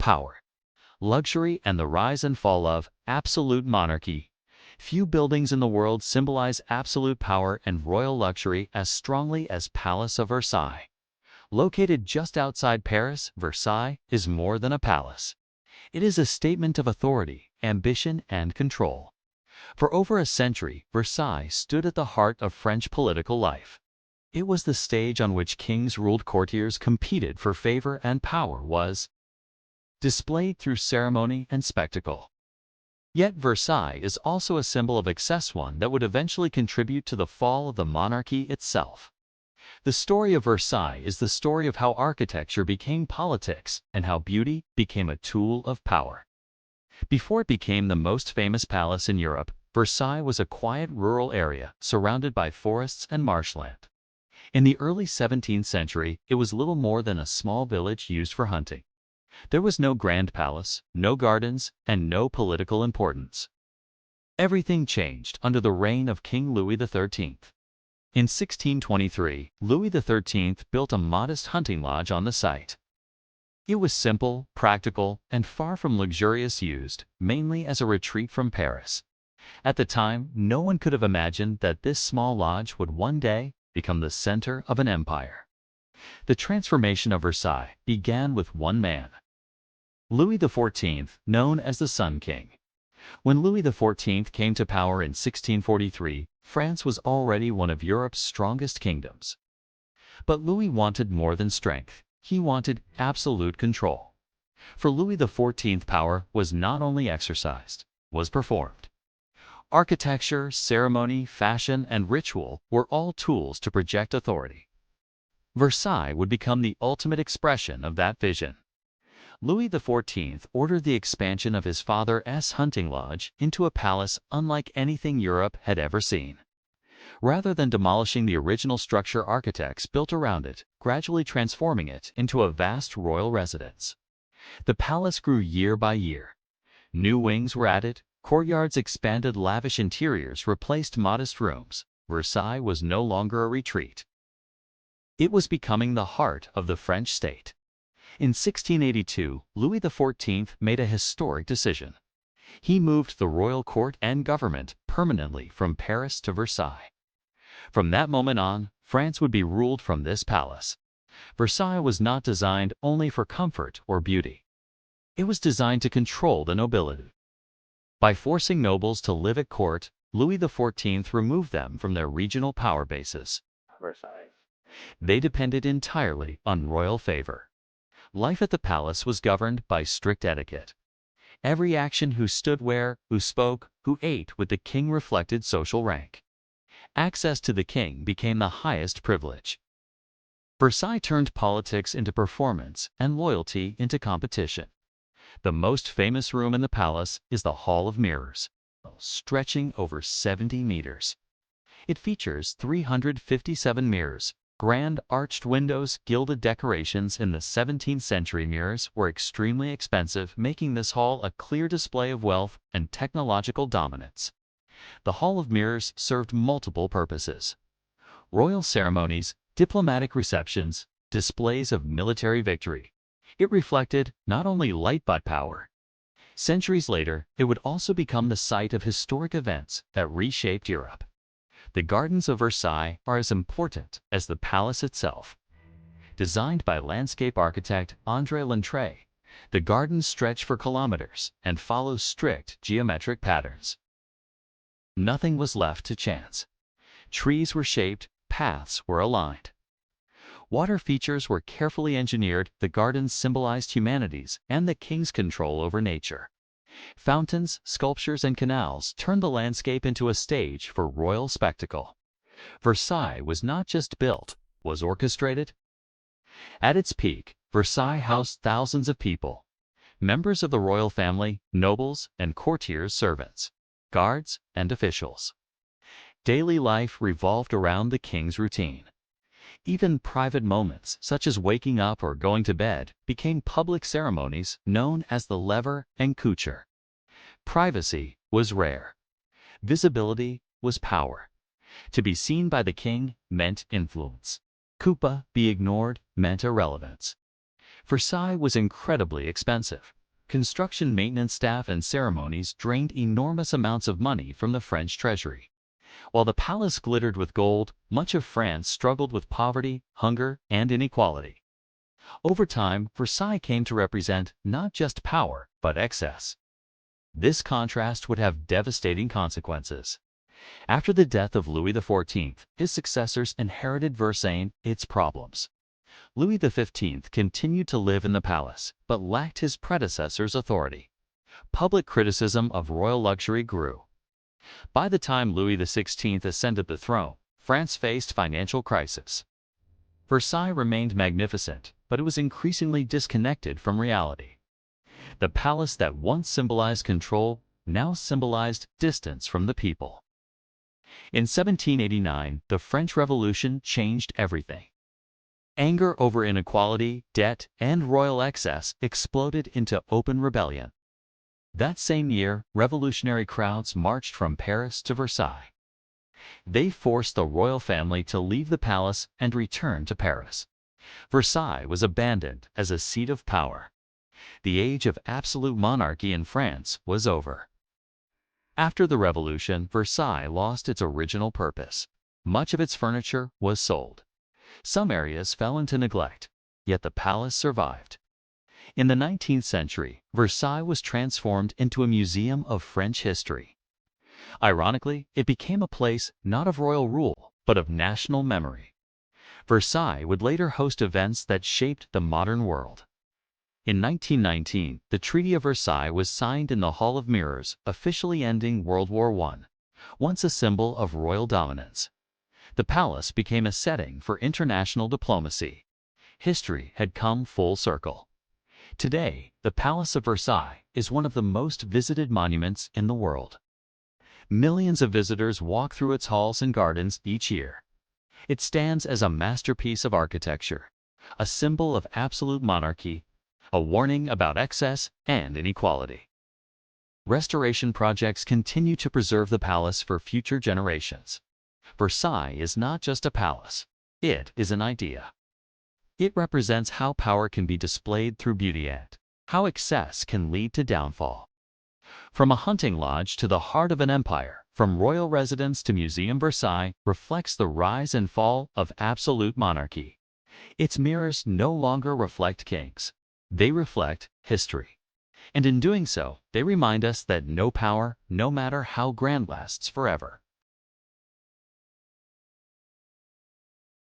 Power, luxury, and the rise and fall of absolute monarchy. Few buildings in the world symbolize absolute power and royal luxury as strongly as Palace of Versailles. Located just outside Paris, Versailles is more than a palace. It is a statement of authority, ambition, and control. For over a century, Versailles stood at the heart of French political life. It was the stage on which kings ruled, courtiers competed for favor, and power was displayed through ceremony and spectacle. Yet Versailles is also a symbol of excess, one that would eventually contribute to the fall of the monarchy itself. The story of Versailles is the story of how architecture became politics and how beauty became a tool of power. Before it became the most famous palace in Europe, Versailles was a quiet rural area surrounded by forests and marshland. In the early 17th century, it was little more than a small village used for hunting. There was no grand palace, no gardens, and no political importance. Everything changed under the reign of King Louis XIII. In 1623, Louis XIII built a modest hunting lodge on the site. It was simple, practical, and far from luxurious, used mainly as a retreat from Paris. At the time, no one could have imagined that this small lodge would one day become the center of an empire. The transformation of Versailles began with one man, Louis XIV, known as the Sun King. When Louis XIV came to power in 1643, France was already one of Europe's strongest kingdoms. But Louis wanted more than strength. He wanted absolute control. For Louis XIV, power was not only exercised, was performed. Architecture, ceremony, fashion, and ritual were all tools to project authority. Versailles would become the ultimate expression of that vision. Louis XIV ordered the expansion of his father's hunting lodge into a palace unlike anything Europe had ever seen. Rather than demolishing the original structure, architects built around it, gradually transforming it into a vast royal residence. The palace grew year by year. New wings were added, courtyards expanded, lavish interiors replaced modest rooms. Versailles was no longer a retreat. It was becoming the heart of the French state. In 1682, Louis XIV made a historic decision. He moved the royal court and government permanently from Paris to Versailles. From that moment on, France would be ruled from this palace. Versailles was not designed only for comfort or beauty. It was designed to control the nobility. By forcing nobles to live at court, Louis XIV removed them from their regional power bases. Versailles. They depended entirely on royal favor. Life at the palace was governed by strict etiquette. Every action, who stood where, who spoke, who ate with the king, reflected social rank. Access to the king became the highest privilege. Versailles turned politics into performance and loyalty into competition. The most famous room in the palace is the Hall of Mirrors, stretching over 70 meters. It features 357 mirrors, grand arched windows, gilded decorations. In the 17th century, mirrors were extremely expensive, making this hall a clear display of wealth and technological dominance. The Hall of Mirrors served multiple purposes: royal ceremonies, diplomatic receptions, displays of military victory. It reflected not only light but power. Centuries later, it would also become the site of historic events that reshaped Europe. The gardens of Versailles are as important as the palace itself. Designed by landscape architect André Lantré, the gardens stretch for kilometers and follow strict geometric patterns. Nothing was left to chance. Trees were shaped, paths were aligned. Water features were carefully engineered. The gardens symbolized humanity's and the king's control over nature. Fountains, sculptures, and canals turned the landscape into a stage for royal spectacle. Versailles was not just built, was orchestrated. At its peak, Versailles housed thousands of people, members of the royal family, nobles and courtiers, servants, guards, and officials. Daily life revolved around the king's routine. Even private moments, such as waking up or going to bed, became public ceremonies known as the lever and couture. Privacy was rare. Visibility was power. To be seen by the king meant influence. Coupa, be ignored, meant irrelevance. Versailles was incredibly expensive. Construction, maintenance staff, and ceremonies drained enormous amounts of money from the French treasury. While the palace glittered with gold, much of France struggled with poverty, hunger, and inequality. Over time, Versailles came to represent not just power, but excess. This contrast would have devastating consequences. After the death of Louis XIV, his successors inherited Versailles, its problems. Louis XV continued to live in the palace, but lacked his predecessor's authority. Public criticism of royal luxury grew. By the time Louis XVI ascended the throne, France faced financial crisis. Versailles remained magnificent, but it was increasingly disconnected from reality. The palace that once symbolized control now symbolized distance from the people. In 1789, the French Revolution changed everything. Anger over inequality, debt, and royal excess exploded into open rebellion. That same year, revolutionary crowds marched from Paris to Versailles. They forced the royal family to leave the palace and return to Paris. Versailles was abandoned as a seat of power. The age of absolute monarchy in France was over. After the revolution, Versailles lost its original purpose. Much of its furniture was sold. Some areas fell into neglect, yet the palace survived. In the 19th century, Versailles was transformed into a museum of French history. Ironically, it became a place not of royal rule, but of national memory. Versailles would later host events that shaped the modern world. In 1919, the Treaty of Versailles was signed in the Hall of Mirrors, officially ending World War I, once a symbol of royal dominance. The palace became a setting for international diplomacy. History had come full circle. Today, the Palace of Versailles is one of the most visited monuments in the world. Millions of visitors walk through its halls and gardens each year. It stands as a masterpiece of architecture, a symbol of absolute monarchy, a warning about excess and inequality. Restoration projects continue to preserve the palace for future generations. Versailles is not just a palace, it is an idea. It represents how power can be displayed through beauty and how excess can lead to downfall. From a hunting lodge to the heart of an empire, from royal residence to Museum, Versailles reflects the rise and fall of absolute monarchy. Its mirrors no longer reflect kings. They reflect history. And in doing so, they remind us that no power, no matter how grand, lasts forever.